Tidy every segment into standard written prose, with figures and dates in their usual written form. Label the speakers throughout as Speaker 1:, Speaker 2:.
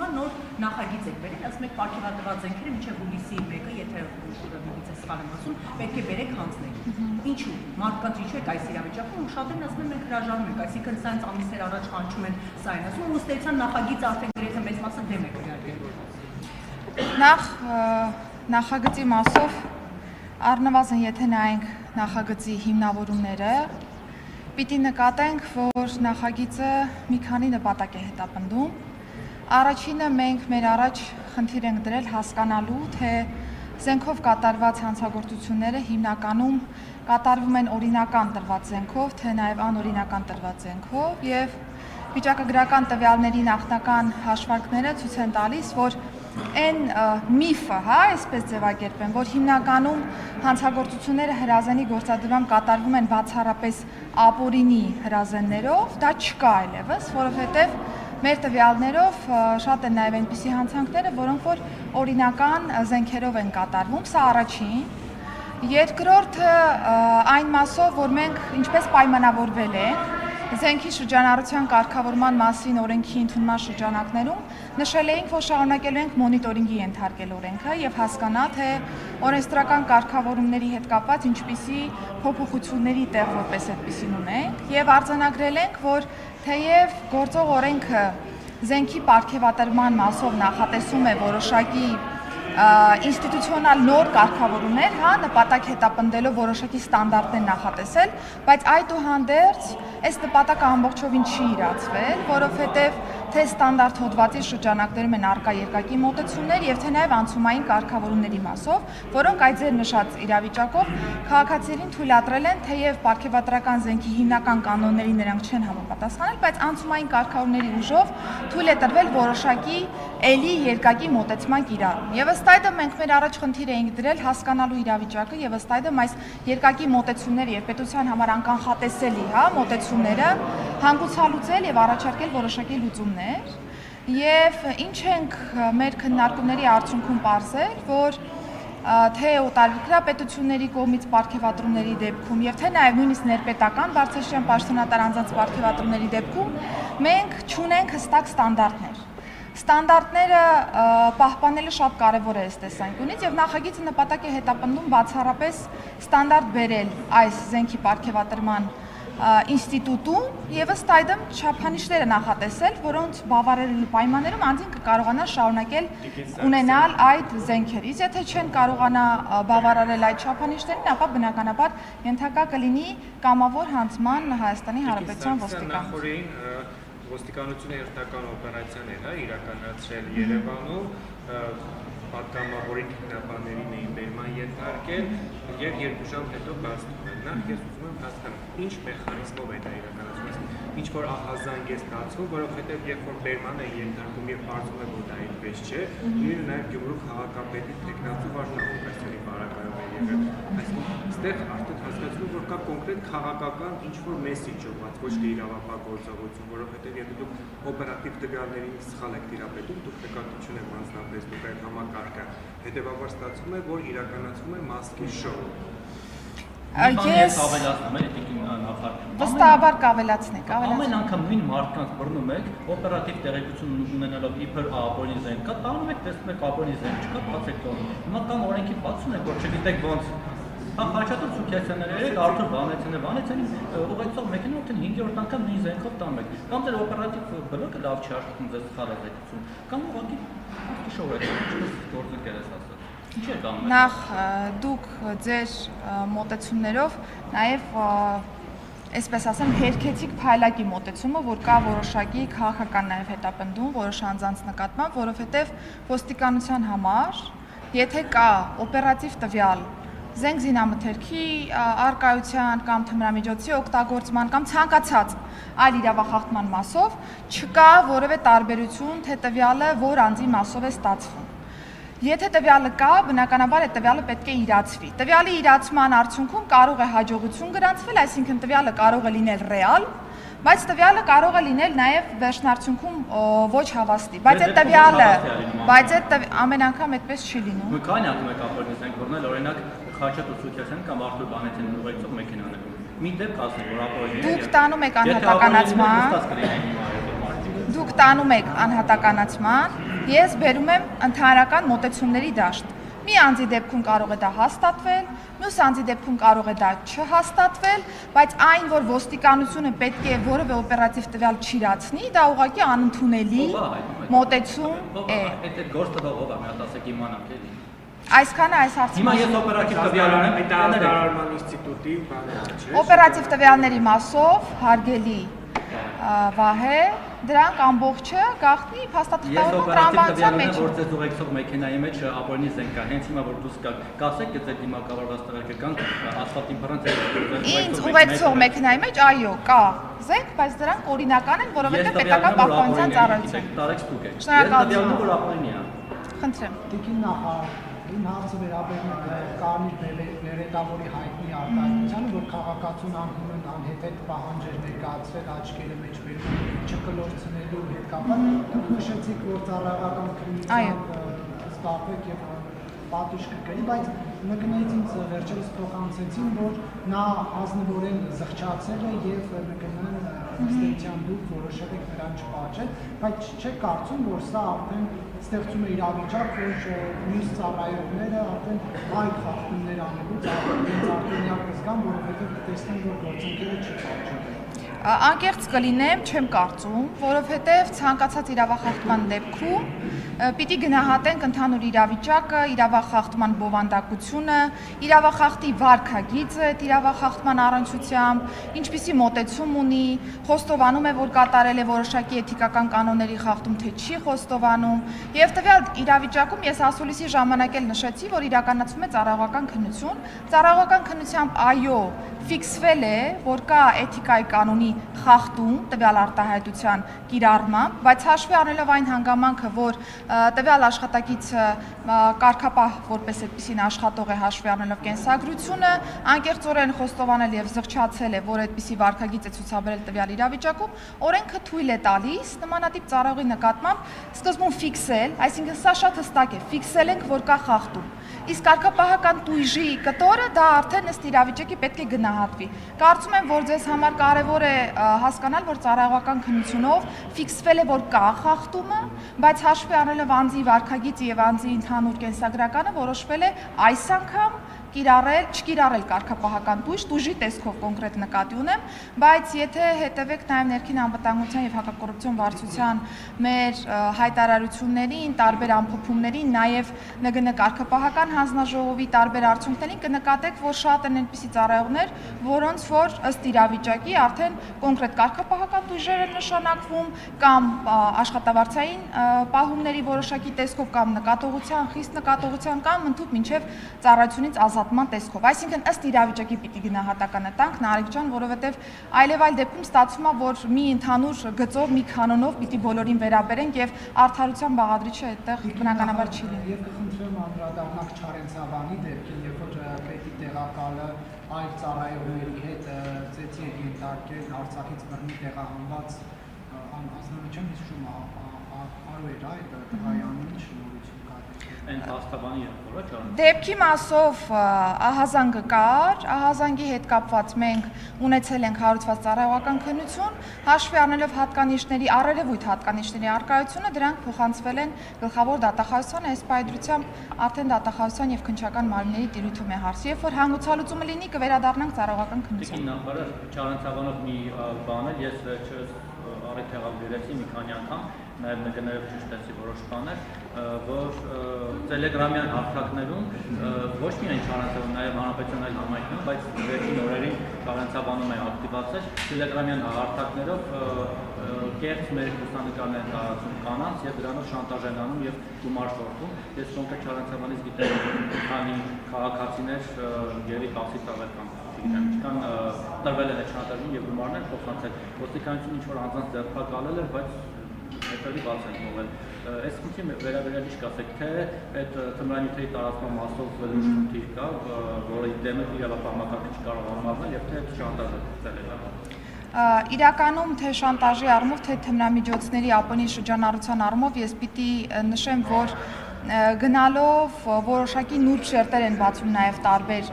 Speaker 1: հիմա նոր նախագիծ եք բերել, ասում եք պարգևատրված զենքերը մինչև հուլիսի 1-ը, եթե ուղղակի սխալ եմ ասում, պետք է բերեք հանձնել։ Ինչու՞։ Մարդկանց ինչու եք այս իրավիճակում, ու շատերն ասում են մենք հրաժարվում ենք, այսինքն սրանց ամիսներ առաջ խանչում են սա են ասում, ու ըստ էության նախագիծը արդեն գրեթե մեծ մասը դեմ է քննարկել։
Speaker 2: Նախ նախագծի մասով առնվազն եթե նայենք նախագծի հիմնավորումները, պիտի նկատենք, որ նախագիծը մի քանի նպատակ է հետապնդում։ Առաջինը մենք մեր առաջ խնդիր ենք դրել հասկանալու, թե զենքով կատարված հանցագործությունները հիմնականում կատարվում են օրինական տրված զենքով, թե նաև անօրինական տրված զենքով, եւ վիճակագրական տվյալների նախնական հաշվարկները ցույց են տալիս, որ այն միֆը, այսպես ձևակերպեմ, որ հիմնականում հանցագործությունները հրազենի գործադրմամբ կատարվում են բացառապես ապօրինի հրազեններով, դա չկա այլևս, որովհետև մեր տվյալներով շատ են նաև այնպիսի հանցանքները, որոնք որ օրինական զենքերով են կատարվում, սա առաջին։ Երկրորդը այն մասով, որ մենք ինչպես պայմանավորվել ենք զենքի շրջանառության կարգավորման մասին օրենքի ընդունման շրջանակներում նշել էինք, որ շարունակելու ենք մոնիտորինգի ենթարկել օրենքը եւ հասկանա, թե օրենսդրական կարգավորումների հետ կապված ինչպիսի փոփոխությունների տեղ որպես այդպեսին ունենք եւ արձանագրել ենք, որ թեև գործող օրենքը զենքի պարգևատրման մասով նախատեսում է որոշակի ինստիտուցիոնալ նոր կարգավորումներ, նպատակ հետապնդելով որոշակի ստանդարտներ նախատեսել, բայց այդուհանդերձ այս նպատակը ամբողջովին չի իրացվել, որովհետև թե ստանդարտ հոդվածի շրջանակներում են առկա երկակի մոտեցումներ եւ թե նաեւ անցումային կարգավորումների մասով, որոնք այդ ձեր նշած իրավիճակով քաղաքացիներին թույլատրել են, թեև պարգևատրական զենքի հիմնական կանոններին նրանք չեն համապատասխանել, բայց անցումային կարգավորումների ուժով թույլ է տրվել որոշակի էլի երկակի մոտեցման կիրառում։ Եվ ըստ այդմ մենք մեր առաջ խնդիր էինք դրել հասկանալու իրավիճակը եւ ըստ այդմ այս երկակի մոտեցումները եւ պետության համար անկանխատեսելի, մոտեցումները հանգուցալուծել եւ առաջարկել որոշակի լուծումներ եւ ինչ ենք մեր քննարկումների արդյունքում պարզել, որ թե օտարերկրապետությունների կողմից պարգևատրումների դեպքում եւ թե նաեւ նույնիսկ ներպետական բարձրաստիճան պաշտոնատար անձանց պարգևատրումների դեպքում մենք չունենք հստակ ստանդարտներ։ Ստանդարտները պահպանելը շատ կարևոր է այս տեսանկյունից եւ նախագիծը նպատակ է հետապնդում բացառապես ստանդարտ բերել այս զենքի պարգևատրման ինստիտուտում եւ ըստ այդմ չափանիշները նախատեսել, որոնց բավարարելու պայմաններում անձին կկարողանա շարունակել ունենալ այդ զենքերից։ Եթե չեն կարողանա բավարարել այդ չափանիշներին, ապա բնականաբար ենթակա կլինի կամավոր հանձնման Հայաստանի Հանրապետության ոստիկանության։
Speaker 3: Ոստիկանությունը հերթական օպերացիաներ իրականացրել Երևանում, պատգամավորի թիկնապաներին էին բերման ենթարկել եւ 2 ժամ հետո բացվում են։ Նախ ես ուզում եմ հասկանալ, ինչ մեխանիզմով է դա իրականացվում, ինչ որ ահազանգ է ստացվում, որովհետեւ երբ որ բերման է ենթարկում եւ բարձում է, որ դա այդպես չէ, նույնը նաեւ Գյումրու քաղաքապետի տեխնացու վարչապետի բարակայով է եղել։ Այսինքն այստեղ արդեն հասկացվում որ կա կոնկրետ քաղաքական ինչ որ մեսիջ ուղղված, ոչ թե իրավապահ գործողություն, որովհետեւ եթե դուք օպերատիվ տվյալներին սխալ եք տիրապետում, դուք նկատություն եք անձնապես դուք այդ համակարգը, հետեւաբար ստացվում է, որ իրականացվում է մասկի շոու։
Speaker 4: Ես ավելացնում եմ էթիկին նախարարում։
Speaker 2: Վստահաբար կավելացնեք,
Speaker 4: Ամեն անգամ նույն մարդկանց բռնում եք, օպերատիվ տեղեկություն ունենալով իբր ապօրինի զենք կա, տանում եք, տեսնում եք ապօրինի զենք չկա, բացեք տոնում։ Հիմա կան օրենքի բացում եք, որ չգիտեք ոնց։ Խաչատուր Սուքիասյանները երեք Արթուր Վանեցյանը ուղեկցող մեքենա արդեն 5-րդ անգամ նույն զենքով տանում եք։ Կամ ձեր օպերատիվ բլոկը լավ չի աշխատում ձեզ խարազեկություն, կամ ուղղակի շոու եք, գործը կերես ասած։
Speaker 2: Նախ դուք ձեր մոտեցումներով նաև այսպես ասեմ հերքեցիք փայլակի մոտեցումը, որ կա որոշակի քաղաքական նաև հետապնդում որոշ անձանց նկատմամբ, որովհետև ոստիկանության համար, եթե կա օպերատիվ տվյալ զենք զինամթերքի առկայության կամ թմրամիջոցի օգտագործման կամ ցանկացած այլ իրավախախտման մասով չկա որևէ տարբերություն, թե տվյալը որ անձի մասով է ստացվում։ Եթե տվյալը կա, բնականաբար այդ տվյալը պետք է իրացվի։ Տվյալի իրացման արդյունքում կարող է հաջողություն գրանցվել, այսինքն տվյալը կարող է լինել ռեալ, բայց տվյալը կարող է լինել նաև վերջնարդյունքում ոչ հավաստի։ Բայց այդ տվյալը, ամեն անգամ այդպես չի լինում։
Speaker 4: Քանի անգամ եք ապօրինի զենք բռնել, օրինակ Խաչատուր Սուքիասյան կամ Արթուր Վանեցյանի ուղեկցող մեքենաներում։ Մի դեպք ասեք, որ ապօրինի է։
Speaker 2: Դուք տանում եք անհատականացման։ ես բերում եմ ընդհանրական մոտեցումների դաշտ։ Մի անձի դեպքում կարող է դա հաստատվել, մյուս անձի դեպքում կարող է դա չհաստատվել, բայց այն, որ ոստիկանությունը պետք է որևէ օպերատիվ տվյալ չիրացնի, դա ուղղակի անընդունելի մոտեցում է։
Speaker 4: Այդ գործ տվող ով է, մի հատ ասեք իմանանք էլի։
Speaker 2: Այսքանը այս հարցի
Speaker 4: Հիմա ես օպերատիվ տվյալ ունեմ,
Speaker 3: Հետազոտարարման ինստիտուտի բանը չէ։
Speaker 2: օպերատիվ տվյալների մասով հարգելի Վահե, դրանք ամբողջը գաղտնի փաստաթղթավորման տրամաբանության մեջ։
Speaker 4: Ես օպերատիվ տվյալ ունեմ, որ ձեզ ուղեկցող մեքենայի մեջ ապօրինի զենք կա, հենց հիմա որ դուք կասեք, ձեր դիմակավորված տղերք ասֆալտին բռնած
Speaker 2: Ինձ ուղեկցող մեքենայի մեջ այո, կա զենք, բայց դրանք օրինական են, որովհետև պետական պահպանության ծառայության։
Speaker 4: Տարեք ստուգ եք։
Speaker 2: Շնորհակալություն։
Speaker 4: Որ ապօրինի է։
Speaker 2: Խնդրեմ։
Speaker 5: Տիկին նախարար, իմ հարցը վերաբերում է Կարմիր Ներետավորի հայտնի արտահայտությանը, որ քաղաքացուն անգումն անհետ պահանջեր ներկայացրել աչքերը մեջ բերում չկլորցնելու հետ կապված, դուք նշեցիք, որ ծառայական քննությամբ զբաղվեք եւ պատիժ կգրի, բայց ՄԿՆ-ից ինձ վերջերս փոխանցեցին, որ նա ազնվորեն զղջացել է եւ ՄԿՆ-ն ստեցյան դուք որոշել եք նրան չպատժել, բայց չեք կարծում, որ սա արդեն ստեղծում է իրավիճակ, որ մյուս ծառայողները արդեն այլ խախտումներ անելուց արդեն կզգան, որովհետև կտեսնեն, որ գործընկերը չի պատժել։
Speaker 2: Անկեղծ կլինեմ, չեմ կարծում, որովհետև ցանկացած իրավախախտման դեպքում պիտի գնահատենք ընդհանուր իրավիճակը, իրավախախտման բովանդակությունը, իրավախախտի վարքագիծը այդ իրավախախտման առնչությամբ, ինչպիսի մոտեցում ունի, խոստովանում է, որ կատարել է որոշակի էթիկական կանոնների խախտում, թե չի խոստովանում, եւ տվյալ իրավիճակում ես ասուլիսի ժամանակ էլ նշեցի, որ իրականացվում է ծառայողական քննություն, ծառայողական քննությամբ այո, ֆիքսվել է, որ կա էթիկայի կանոնի խախտում տվյալ արտահայտության կիրառմամբ, բայց հաշվի առնելով այն հանգամանքը, որ տվյալ աշխատակիցը կարգապահ որպես այդպիսին աշխատող է հաշվի առնելով կենսագրությունը, անկեղծորեն խոստովանել եւ զղջացել է, որ այդպիսի վարքագիծ է ցուցաբերել տվյալ իրավիճակում, օրենքը թույլ է տալիս նմանատիպ ծառայողի նկատմամբ սկզբում ֆիքսել, այսինքն սա շատ հստակ է, ֆիքսել ենք, որ կա խախտում։ Իսկ կարգապահական տույժի կտորը դա արդեն ըստ իրավիճակի պետք է գնահատվի։ Կարծում եմ, որ ձեզ համար կարևոր է հասկանալ, որ ծառայողական քննությունով ֆիքսվել է, որ կա խախտումը, բայց հաշվի առնելով անձի վարքագիծը եւ անձի ընդհանուր կենսագրականը որոշվել է այս անգամ չկիրառել կարգապահական տույժի տեսքով կոնկրետ նկատի ունեմ, բայց եթե հետևեք նաև ներքին անվտանգության եւ հակակոռուպցիոն վարչության մեր հայտարարություններին, տարբեր ամփոփումներին, նաև ՆԳՆ կարգապահական հանձնաժողովի տարբեր արդյունքներին կնկատեք, որ շատ են այնպիսի ծառայողներ, որոնց որ ըստ իրավիճակի արդեն կոնկրետ կարգապահական տույժեր են նշանակվում կամ աշխատավարձային պահումների որոշակի տեսքով կամ նկատողության, խիստ նկատողության կամ ընդհանուր մինչև ծառայությունից ազատման տեսքով։ Այսինքն ըստ իրավիճակի պիտի գնահատականը տանք, Նարեկ ջան, որովհետև այլև այլ դեպքում ստացվում է, որ մի ընդհանուր գծով, մի կանոնով պիտի բոլորին վերաբերենք եւ արդարության բաղադրիչը այդտեղ բնականաբար չի լինի։
Speaker 5: Եվ կխնդրեմ անդրադառնալ Չարենցավանի դեպքին, երբ որ պետի տեղակալը այլ ծառայողների հետ ծեծի է ենթարկել Արցախից բռնի տեղահանված անձնանշան հիշում արուեր այդ տղայանին շնորհություն կա։
Speaker 4: Այն հաստաբանի երբ որ
Speaker 2: Դեպքի մասով ահազանգը կար, ահազանգի հետ կապված մենք ունեցել ենք հարուցված ծառայողական քննություն, հաշվի առնելով հատկանիշների, առերևույթ հատկանիշների առկայությունը, դրանք փոխանցվել են գլխավոր դատախազությանը, այս պայծրությամբ արդեն դատախազության եւ քննչական մարմինների տիրույթում է հարցը, երբ որ հանգուցալուծումը լինի, կվերադառնանք ծառայողական քննության։
Speaker 4: Նախարար Չարենցավանով մի բան էլ ես առիթ եղավ գրեցի մի քանի անգամ, նաև ՆԳՆ-ով ճշտեցի որոշ բաներ, որ տելեգրամյան հարթակներում ոչ միայն Չարենցավանում, նաև հանրապետության այլ համայնքներում, բայց վերջին օրերին Չարենցավանում է ակտիվացել տելեգրամյան հարթակներով կեղծ մեր լուսանկարներ են տարածում կանանց եւ դրանով շանտաժ են անում եւ գումար շորթում։ Ես կոնկրետ Չարենցավանից գիտեմ քանի քաղաքացիներ գերի 10-ից ավել կամ չգիտեմ, տրվել են այդ շանտաժին եւ գումարներ փոխանցել։ Ոստիկանությունը ինչ-որ անձանց ձեռքակալել էր, բայց հետևի բաց են թողել։ Այս խնդրի վերաբերյալ ինչ կասեք, թե այդ թմրանյութերի տարածման մասով լուրջ խնդիր կա, որի դեմ իրավապահ մակարդակը կարող է մարվել եւ թե շանտաժը ծելել է։
Speaker 2: Իրականում թե շանտաժի առումով, թե թմրամիջոցների ապօրինի շրջանառության առումով ես պիտի նշեմ, որ գնալով որոշակի նուրբ շերտեր են բացում նաև տարբեր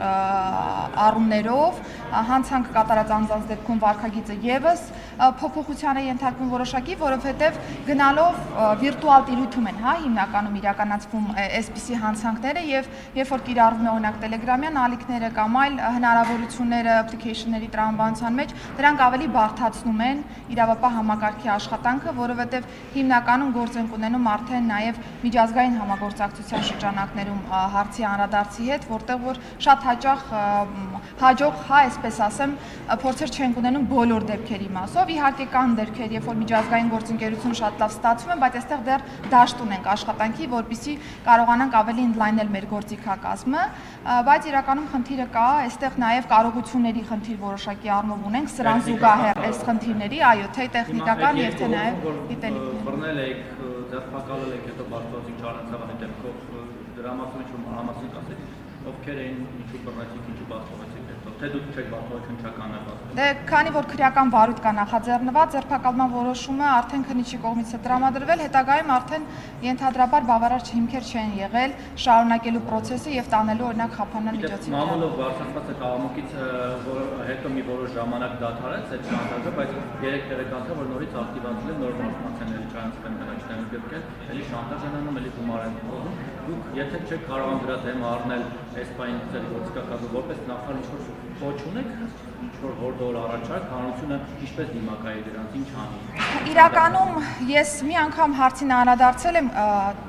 Speaker 2: առումներով, հանցանք կատարած անձանց դեպքում վարքագիծը եւս փոփոխության է ենթարկվում որոշակի, որովհետև գնալով վիրտուալ տիրույթում են, հա, հիմնականում իրականացվում այսպիսի հանցանքները եւ երբ որ կիրառվում է օրինակ Telegram-յան ալիքները կամ այլ հնարավորությունները application-ների տրամաբանության մեջ, դրանք ավելի բարդացնում են իրավապահ համակարգի աշխատանքը, որովհետև հիմնականում գործ են ունենում արդեն նաև միջազգային համագործակցության շրջանակներում հարցի անդրադարձի հետ, որտեղ որ շատ հաջող, հա, այսպես ասեմ, փորձեր չեն ունենում բոլոր դեպքերի մասով, իհարկե կան դեպքեր, երբ որ միջազգային գործընկերություն շատ լավ ստացվում է, բայց այստեղ դեռ դաշտ ունենք աշխատանքի, որպեսզի կարողանանք ավելի ընդլայնել մեր գործիքակազմը, բայց իրականում խնդիրը կա, այստեղ նաև կարողությունների խնդիր որոշակի առումով ունենք, սրան զուգահեռ այս խնդիրների, այո, թե տեխնիկական եւ թե նաև գիտելիքներ։
Speaker 4: Բռնել եք, ձերբակալել եք, հետո բարձրացիք Չարենցավանի դեպքով դրա մասին ասեք, ովքեր էին, ինչու բռնեցիք, ինչու բարձրացիք հետո, թե դուք չեք բարձրացել քննչական է բարձրացել։
Speaker 2: Դե քանի որ քրեական վարույթ կա նախաձեռնված, ձերբակալման որոշումը արդեն քննիչի կողմից է տրամադրվել, հետագայում արդեն ենթադրաբար բավարար հիմքեր չեն եղել շարունակելու process-ը եւ տանելու օրինակ խափանան միջոցին։
Speaker 4: Մամուլով բարձրացած է կողմից հետո մի որոշ ժամանակ դադարեց այդ շանտաժը, բայց 3 տեղեկանցը որ նորից ակտիվացել են նոր մարտահրավերների չանցկեն դրանք դեպքեր, էլի շանտաժ են անում, էլի գումար են ուզում։ Դուք եթե չեք կարողանում դրա դեմ առնել այս բանի ձեր գործիքակազմը որպես նախարար ինչ-որ ոչ ունեք, ինչ-որ հորդոր առաջարկ, հանրությունը ինչպես դիմակայի դրանց, ինչ անի։
Speaker 2: Իրականում ես մի անգամ հարցին անդրադարձել եմ,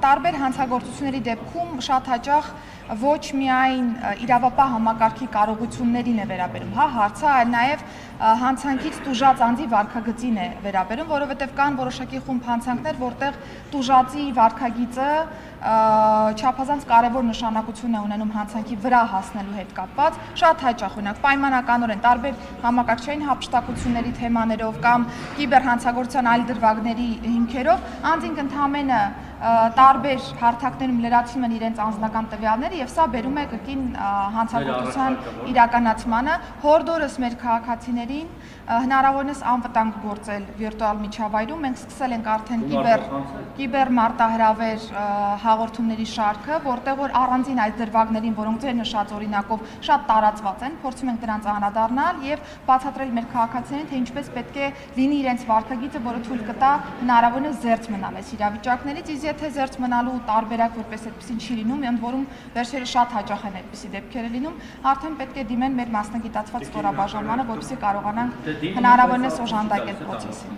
Speaker 2: տարբեր հանցագործությունների դեպքում շատ հաճախ ոչ միայն իրավապահ համակարգի կարողություններին է վերաբերում, հա, հարցը, այլ նաև հանցանքից տուժած անձի վարքագծին է վերաբերում, որովհետև կան որոշակի խումբ հանցանքներ, որտեղ տուժածի վարքագիծը չափազանց կարևոր նշանակություն է ունենում հանցանքի վրա հասնելու հետ կապված, շատ հաճախ օրինակ պայմանականորեն տարբեր համակարգչային հափշտակությունների թեմաներով կամ կիբերհանցագործության այլ դրվագների հիմքերով անձինք ընդհանրապես տարբեր հարթակներում լրացնում են իրենց անձնական տվյալները եւ սա բերում է կրկին հանցագործության իրականացմանը, հորդորս մեր քաղաքացիներին հնարավորինս անվտանգ գործել վիրտուալ միջավայրում, մենք սկսել ենք արդեն կիբեր մարտահրավեր հաղորդումների շարքը, որտեղ որ առանձին այս դրվագներին, որոնք ձեր նշած օրինակով շատ տարածված են, փորձում ենք դրանց անդրադառնալ եւ բացատրել մեր քաղաքացիներին, թե ինչպես պետք է լինի իրենց վարքագիծը, որը թույլ կտա հնարավորինս զերծ մնալ այս իրավիճակներից, իսկ եթե զերծ մնալու տարբերակ որպես այդպեսին չի լինում, ընդ որում վերջերս շատ հաճախ են այդպիսի դեպքերը լինում, արդեն պետք է դիմեն մեր մասնագիտացված ստորաբաժանմանը, որպեսզի կարողանանք հնարավորինս օժանդակել process-ին։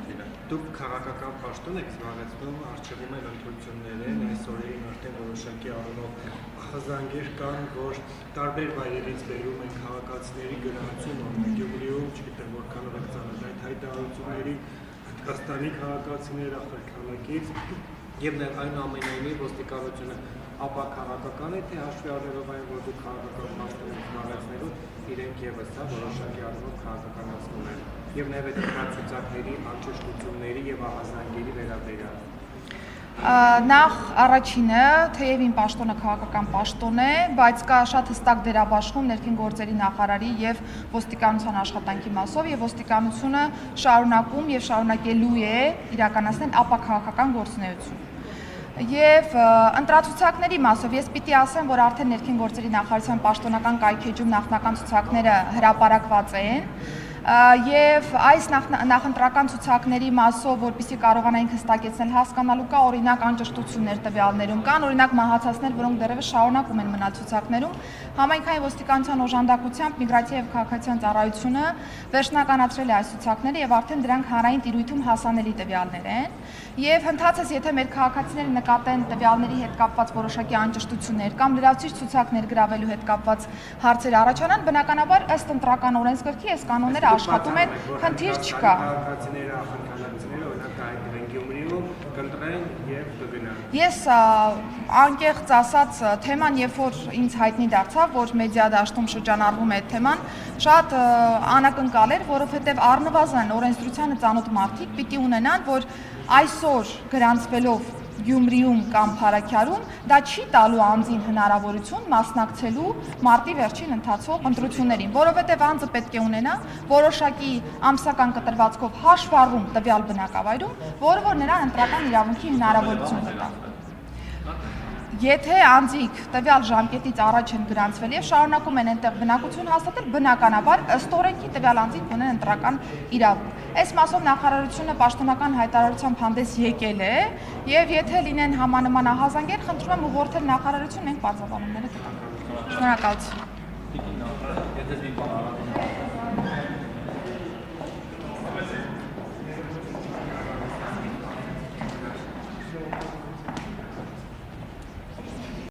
Speaker 3: Դուք քաղաքական պաշտոն եք զբաղեցնում, արժևում են ընտրություններ են, այս օրերին արդեն որոշակի առումով ախազանգեր կան, որ տարբեր վայրերից բերում են քաղաքացիների գրանցում, Գյումրիում, չգիտեմ որքանով եք ծանոթ այդ հայտարարությունների, Հնդկաստանի քաղաքացիներ ախրքալակից, եւ նաեւ այնուամենայնիվ ոստիկանությունը ապա քաղաքական է, թե հաշվի առնելով այն, որ դուք քաղաքական պաշտոն եք զբաղեցնելու, իրենք եւս հա որոշակի առումով քաղաքականացնում են եւ նաեւ այդ ցուցակների անճշտությունների եւ ահազանգերի վերաբերյալ։
Speaker 2: Նախ առաջինը, թեև իմ պաշտոնը քաղաքական պաշտոն է, բայց կա շատ հստակ դերաբաշխում ներքին գործերի նախարարի եւ ոստիկանության աշխատանքի մասով եւ ոստիկանությունը շարունակում եւ շարունակելու է իրականացնել ապաքաղաքական գործունեություն։ Եվ ընտրացուցակների մասով ես պիտի ասեմ, որ արդեն ներքին գործերի նախարարության պաշտոնական կայքեջում նախնական ցուցակները հրապարակված են եւ այս նախընտրական ցուցակների մասով, որպեսզի կարողանայինք հստակեցնել, հասկանալու կա օրինակ անճշտություններ տվյալներում, կան օրինակ մահացածներ, որոնք դեռևս շարունակում են մնալ ցուցակներում, համայնքային ոստիկանության օժանդակությամբ միգրացիա եւ քաղաքացիական ծառայությունը վերջնականացրել է այս ցուցակները եւ արդեն դրանք հանրային տիրույթում հասանելի տվյալներ են եւ հնդածս եթե մեր քաղաքացիները նկատեն տվյալների հետ կապված որոշակի անճշտություններ կամ լրացուցիչ ցուցակներ գրավելու հետ կապված հարցեր առաջանան, բնականաբար ըստ ընտրական օրենսգրքի այս կանոնները աշխատում են, խնդիր չկա։
Speaker 3: Քաղաքացիները, ախրքալակիցները օրինակ հայտնվեն Գյումրիում, կընտրեն եւ կգնան։
Speaker 2: Ես անկեղծ ասած թեման, երբ որ ինձ հայտնի դարձավ, որ մեդիա դաշտում շրջանառվում է այդ թեման, շատ անակնկալ էր, որովհետեւ առնվազն օրենսդրությանը ծանոթ մարդիկ պիտի ունենան, որ այսօր գրանցվելով Գյումրիում կամ Փարաքյարում դա չի տալու անձին հնարավորություն մասնակցելու մարտի վերջին ընթացող ընտրություններին, որովհետև անձը պետք է ունենա որոշակի ամսական կտրվածքով հաշվառում տվյալ բնակավայրում, որը որ նրան ընտրական իրավունքի հնարավորություն կտա։ Եթե անձիկ տվյալ ժամկետից առաջ են գրանցվել եւ շարունակում են այնտեղ բնակություն հաստատել, բնականաբար ըստ օրենքի տվյալ անձիկ ունեն ընտրական իրավունք։ Այս մասով նախարարությունը պաշտոնական հայտարարությամբ հանդես եկել է եւ եթե լինեն համանման ահազանգեր, խնդրում եմ ուղղորդել նախարարություն, մենք բարձրաբանումները կտանք։ Շնորհակալություն։